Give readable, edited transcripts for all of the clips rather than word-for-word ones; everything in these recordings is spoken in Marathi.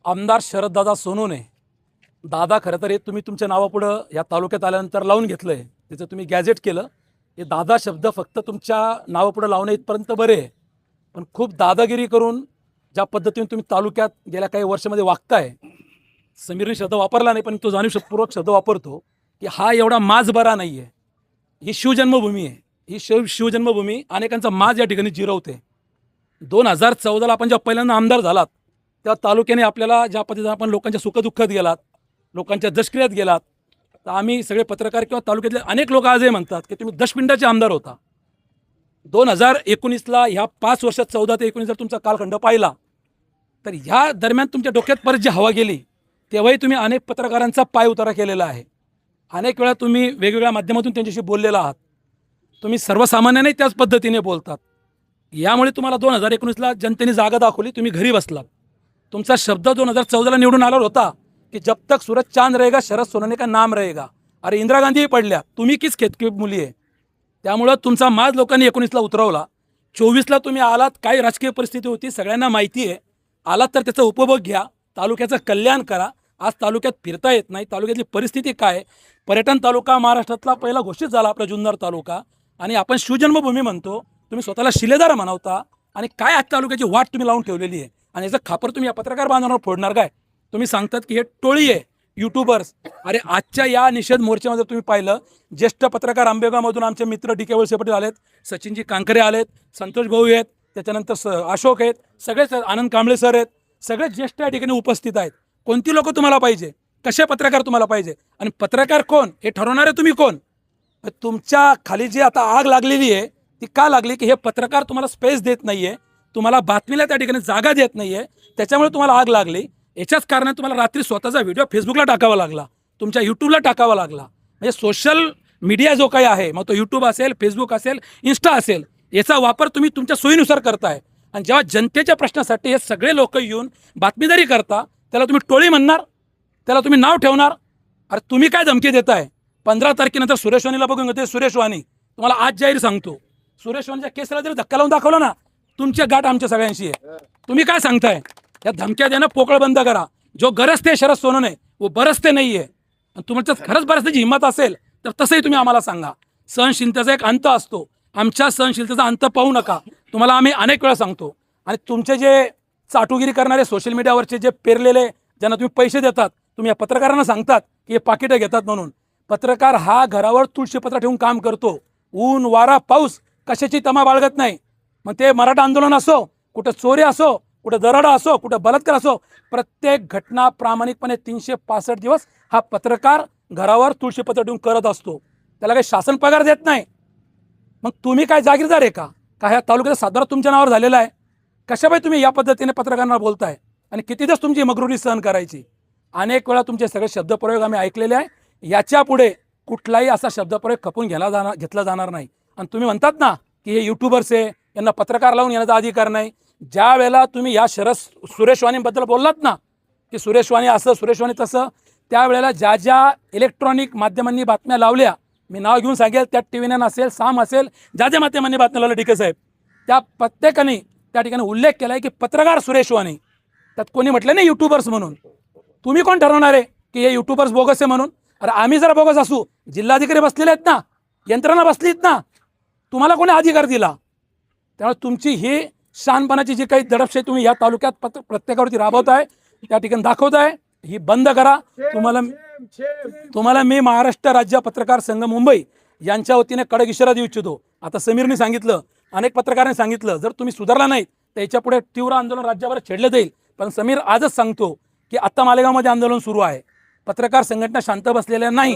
आमदार शरददादा सोनवणे दादा खरं तर हे तुम्ही तुमच्या नावापुढं या तालुक्यात आल्यानंतर लावून घेतलंय, त्याचं तुम्ही गॅजेट केलं. हे दादा शब्द फक्त तुमच्या नावापुढं लावणं इथपर्यंत बरे आहे, पण खूप दादागिरी करून ज्या पद्धतीने तुम्ही तालुक्यात गेल्या काही वर्षामध्ये वागताय, समीरने शब्द वापरला नाही पण तो जाणीवपूर्वक शब्द वापरतो की हा एवढा माज बरा नाही आहे. ही शिवजन्मभूमी आहे, ही शिवजन्मभूमी अनेकांचा माज या ठिकाणी जिरवते. 2014ला आपण जेव्हा पहिल्यांदा आमदार झालात त्या तालुक्याने आपल्याला ज्या पद्धतीने आपण लोकांच्या सुखदुःखात गेलात, लोकांच्या दशक्रियात गेलात, तर आम्ही सगळे पत्रकार किंवा तालुक्यातले अनेक लोक आजही म्हणतात की तुम्ही दशपिंडाचे आमदार होता. 2019ला ह्या 5 वर्षात 14 ते 19 जर तुमचा कालखंड पाहिला तर ह्या दरम्यान तुमच्या डोक्यात परत जी हवा गेली तेव्हाही तुम्ही अनेक पत्रकारांचा पाय उतारा केलेला आहे. अनेक वेळा तुम्ही वेगवेगळ्या माध्यमातून त्यांच्याशी बोललेला आहात. तुम्ही सर्वसामान्याने त्याच पद्धतीने बोलतात. यामुळे तुम्हाला 2019ला जनतेने जागा दाखवली, तुम्ही घरी बसलात. तुमचा शब्द 2014ला निवडून आला होता की जब तक सूरज चांद रहेगा शरद सोनवणे का नाम रहेगा. अरे इंदिरा गांधीही पडल्या, तुम्ही किस खेतकी मुली आहे. त्यामुळं तुमचा माज लोकांनी 19ला उतरवला. 24ला तुम्ही आलात, काही राजकीय परिस्थिती होती सगळ्यांना माहिती आहे. आलात तर त्याचा उपभोग घ्या, तालुक्याचं कल्याण करा. आज तालुक्यात फिरता येत नाही, तालुक्यातली परिस्थिती काय. पर्यटन तालुका महाराष्ट्रातला पहिला घोषित झाला आपला जुन्नर तालुका, आणि आपण शिवजन्मभूमी म्हणतो. तुम्ही स्वतःला शिलेदार म्हणवता आणि काय आज तालुक्याची वाट तुम्ही लावून ठेवलेली आहे. आणि याचं खापर तुम्ही या पत्रकार बांधवांवर फोडणार काय. तुम्ही सांगतात की हे टोळी आहे यूट्यूबर्स. अरे आजच्या या निषेध मोर्चामध्ये तुम्ही पाहिलं, ज्येष्ठ पत्रकार आंबेगावमधून आमचे मित्र डी के वळसे पाटील आलेत, सचिनजी कांकरे आलेत, संतोष भाऊ आहेत, त्याच्यानंतर अशोक आहेत, सगळेच आनंद कांबळे सर आहेत, सगळे ज्येष्ठ या ठिकाणी उपस्थित आहेत. कोणती लोक तुम्हाला पाहिजे, कसे पत्रकार तुम्हाला पाहिजे, आणि पत्रकार कोण हे ठरवणारे तुम्ही कोण. तुमच्या खाली जी आता आग लागलेली आहे ती का लागली की हे पत्रकार तुम्हाला स्पेस देत नाहीये, तुम्हाला बातमीला त्या ठिकाणी जागा देत नाहीये, त्याच्यामुळे तुम्हाला आग लागली. याच्याच कारणाने तुम्हाला रात्री स्वतःचा व्हिडिओ फेसबुकला टाकावा लागला, तुमच्या यूट्यूबला टाकावा लागला. म्हणजे सोशल मीडिया जो काही आहे, मग तो यूट्यूब असेल, फेसबुक असेल, इन्स्टा असेल, याचा वापर तुम्ही तुमच्या सोयीनुसार करताय. आणि जेव्हा जनतेच्या प्रश्नासाठी हे सगळे लोक येऊन बातमीदारी करता, त्याला तुम्ही टोळी म्हणणार, त्याला तुम्ही नाव ठेवणार. अरे तुम्ही काय धमकी देताय. 15 तारखेनंतर सुरेश वाणीला बघून घेते. सुरेश वाणी तुम्हाला आज जाहीर सांगतो, सुरेश वाणीच्या केसला जरी धक्का लावून दाखवला ना, तुमच्या गाठ आमच्या सगळ्यांशी आहे. तुम्ही काय सांगताय. या धमक्या देणं पोकळ बंद करा. जो गरजते शरद सोनवणे वो बरसते नाही आहे. तुमच्यात खरंच बरसण्याची हिंमत असेल तर तसंही तुम्ही आम्हाला सांगा. सहनशीलतेचा एक अंत असतो, आमच्या सहनशीलतेचा अंत पाहू नका. तुम्हाला आम्ही अनेक वेळा सांगतो. आणि तुमचे जे चाटुगिरी करणारे सोशल मीडियावरचे जे पेरलेले, ज्यांना तुम्ही पैसे देतात, तुम्ही या पत्रकारांना सांगतात की हे पाकिटं घेतात म्हणून. पत्रकार हा घरावर तुळशीपत्र ठेवून काम करतो. ऊन वारा पाऊस कशाची तमा बाळगत नाही. मग ते मराठा आंदोलन असो, कुठं चोरी असो, कुठं दरोडा असो, कुठं बलात्कार असो, प्रत्येक घटना प्रामाणिकपणे 365 दिवस हा पत्रकार घरावर तुळशीपत्र ठेवून करत असतो. त्याला काही शासन पगार देत नाही. मग तुम्ही काय जागीरदार आहे का ह्या तालुक्याचा सातबारा तुमच्या नावावर झालेला आहे. कशाबाई तुम्ही या पद्धतीने पत्रकारांना बोलताय आणि किती दिवस तुमची मगरुरी सहन करायची. अनेक वेळा तुमचे सगळे शब्दप्रयोग आम्ही ऐकलेले आहे. याच्या पुढे कुठलाही असा शब्दप्रयोग खपून घेतला जाणार नाही. आणि तुम्ही म्हणतात ना की हे यूट्यूबर्स आहे, यांना पत्रकार लावून येण्याचा अधिकार नाही. ज्या वेळेला तुम्ही या सुरेश वाणीबद्दल बोललात ना की सुरेश वाणी असं, सुरेश वाणी तसं, त्यावेळेला ज्या ज्या इलेक्ट्रॉनिक माध्यमांनी बातम्या लावल्या, मी नाव घेऊन सांगेल, त्या TV9 असेल, साम असेल, ज्या ज्या माध्यमांनी बातम्या लावल्या डी के साहेब, त्या प्रत्येकाने त्या ठिकाणी उल्लेख केला आहे की पत्रकार सुरेश वाणी. त्यात कोणी म्हटलं नाही यूट्यूबर्स म्हणून. तुम्ही कोण ठरवणार आहे की हे यूट्यूबर्स बोगस आहे म्हणून. अरे आम्ही जरा बोगस असू, जिल्हाधिकारी बसलेले आहेत ना, यंत्रणा बसली आहेत ना, तुम्हाला कोणी अधिकार दिला. त्यामुळे तुमची ही शानपणाची जी काही दडपशाही तुम्ही या तालुक्यात प्रत्येकावरती राबवताय, त्या ठिकाणी दाखवताय, ही बंद करा. तुम्हाला मी महाराष्ट्र राज्य पत्रकार संघ मुंबई यांच्या वतीने कडक इशारा देऊ इच्छितो. आता समीरने सांगितलं, अनेक पत्रकारांनी सांगितलं, जर तुम्ही सुधारला नाही तर याच्या पुढे तीव्र आंदोलन राज्यावर छेडलं जाईल. पण समीर आजच सांगतो की आत्ता मालेगावमध्ये आंदोलन सुरू आहे. पत्रकार संघटना शांत बसलेल्या नाही.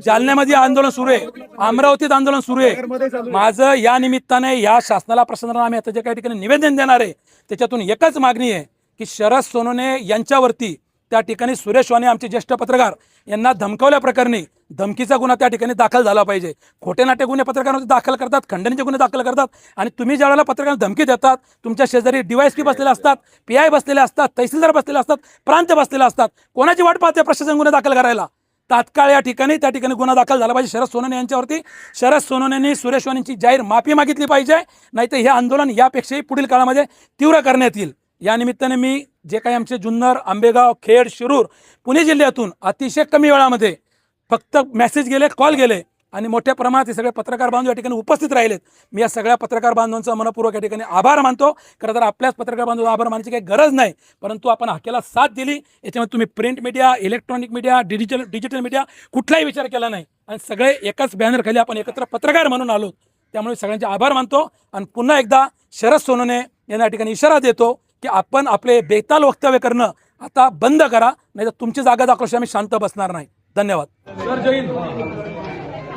जालन्यामध्ये आंदोलन सुरू आहे, अमरावतीत आंदोलन सुरू आहे. माझं या निमित्ताने या शासनाला, प्रशासनाला आम्ही आता जे काही ठिकाणी निवेदन देणार आहे, त्याच्यातून एकच मागणी आहे की शरद सोनवणे यांच्यावरती त्या ठिकाणी सुरेश वाणी आमचे ज्येष्ठ पत्रकार यांना धमकावल्या प्रकरणी धमकीचा गुन्हा त्या ठिकाणी दाखल झाला पाहिजे. खोटे नाटे गुन्हे पत्रकारांवरती दाखल करतात, खंडणीचे गुन्हे दाखल करतात. आणि तुम्ही ज्यावेळेला पत्रकारांना धमकी देतात, तुमच्या शेजारी DYSP बसलेले असतात, PI बसलेले असतात, तहसीलदार बसलेले असतात, प्रांत बसलेले असतात. कोणाची वाट पाहते प्रशासन गुन्हे दाखल करायला. तात्काळ या ठिकाणी त्या ठिकाणी गुन्हा दाखल झाला पाहिजे शरद सोनवणे यांच्यावरती. शरद सोनवणेंनी सुरेश वाणींची जाहीर माफी मागितली पाहिजे, नाहीतर हे आंदोलन यापेक्षाही पुढील काळामध्ये तीव्र करण्यात येईल. या निमित्ताने मी जे काही आमचे जुन्नर, आंबेगाव, खेड, शिरूर, पुणे जिल्ह्यातून अतिशय कमी वेळामध्ये फक्त मेसेज गेले, कॉल गेले आणि मोठ्या प्रमाणात हे सगळे पत्रकार बांधव या ठिकाणी उपस्थित राहिलेत. मी या सगळ्या पत्रकार बांधवांचा मनपूर्वक या ठिकाणी आभार मानतो. खरं तर आपल्याच पत्रकार बांधवांचा आभार मानायची काही गरज नाही, परंतु आपण हाकेला साथ दिली. याच्यामध्ये तुम्ही print media, electronic media, digital media कुठलाही विचार केला नाही आणि सगळे एकाच बॅनरखाली आपण एकत्र पत्रकार म्हणून आलो. त्यामुळे सगळ्यांचे आभार मानतो आणि पुन्हा एकदा शरद सोनवणे यांना या ठिकाणी इशारा देतो की आपण आपले बेताल वक्तव्य करणं आता बंद करा, नाही तर तुमची जागा दाखवल्याशिवाय आम्ही शांत बसणार नाही. धन्यवाद. सर जय हिंद.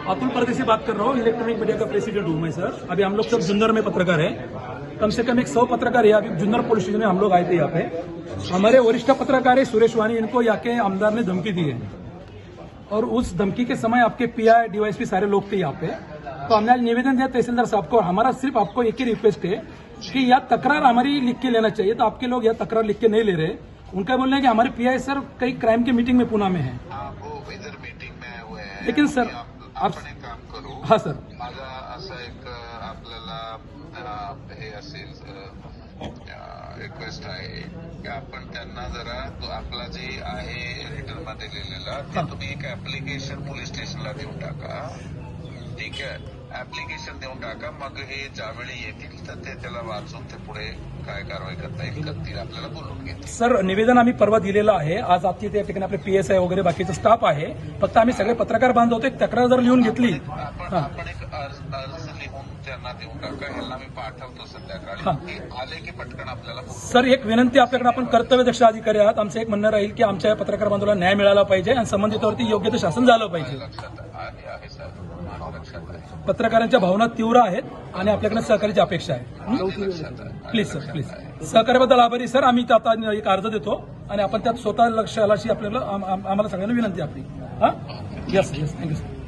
अतुल परदेसी बात कर रहा हूँ, इलेक्ट्रॉनिक मीडिया का प्रेसिडेंट हूँ मैं सर. अभी हम लोग सब जुन्नर में पत्रकार हैं, कम से कम 100 पत्रकार है. अभी जुन्नर पुलिस स्टेशन में हम लोग आए थे. यहाँ पे हमारे वरिष्ठ पत्रकार है सुरेश वानी, इनको यहाँ के आमदार ने धमकी दी है और उस धमकी के समय आपके पीआई, डीवाईएसपी सारे लोग थे यहाँ पे. तो हमने आज निवेदन दिया तहसीलदार साहब को. हमारा सिर्फ आपको एक ही रिक्वेस्ट है कि यह तकरार हमारी लिख के लेना चाहिए. तो आपके लोग यह तकरार लिख के नहीं ले रहे. उनका बोलना है कि हमारे पीआई सर कई क्राइम की मीटिंग में पुणे में है. मीटिंग में हुए हैं, लेकिन सर आप काम करू. हाँ सर, माझा असं एक आपल्याला हे असेल रिक्वेस्ट आहे की आपण त्यांना जरा आपला जे आहे रिटर्न मध्ये लिहिलेला ते तुम्ही एक ऍप्लिकेशन पोलीस स्टेशनला देऊन टाका. ठीक आहे, ऍप्लिकेशन देऊन टाका. मग हे ज्यावेळी येतील तर ते त्याला वाचून ते पुढे काय कारवाई करता येईल करतील, आपल्याला बोलून घेतील. सर निवेदन आम्ही परवा दिलेलं आहे. आज आपल्या त्या ठिकाणी आपले पीएसआय वगैरे बाकीचा स्टाफ आहे. फक्त आम्ही सगळे पत्रकार बांधव होतो. एक तक्रार जर लिहून घेतली आपण एक अर्ज लिहून त्यांना देऊन टाका. ह्याला मी पाठवतो संध्याकाळी. आले की पटकन आपल्याला सर एक विनंती आपल्याकडे, आपण कर्तव्यदक्ष अधिकारी आहात. आमचं एक म्हणणं राहील की आमच्या पत्रकार बांधवाला न्याय मिळाला पाहिजे आणि संबंधितावरती योग्य ते शासन झालं पाहिजे. लक्षात आहे सर, लक्षात आहे. पत्रकारांच्या भावना तीव्र आहेत आणि आपल्याकडे सहकार्याची अपेक्षा आहे. Please sir, please. सहकार्याबद्दल आभारी सर. आम्ही आता एक अर्ज देतो आणि आपण त्यात स्वतः लक्ष आलाशी आपल्याला आम्हाला सगळ्यांना विनंती आपली. हां, येस येस, थँक्यू सर.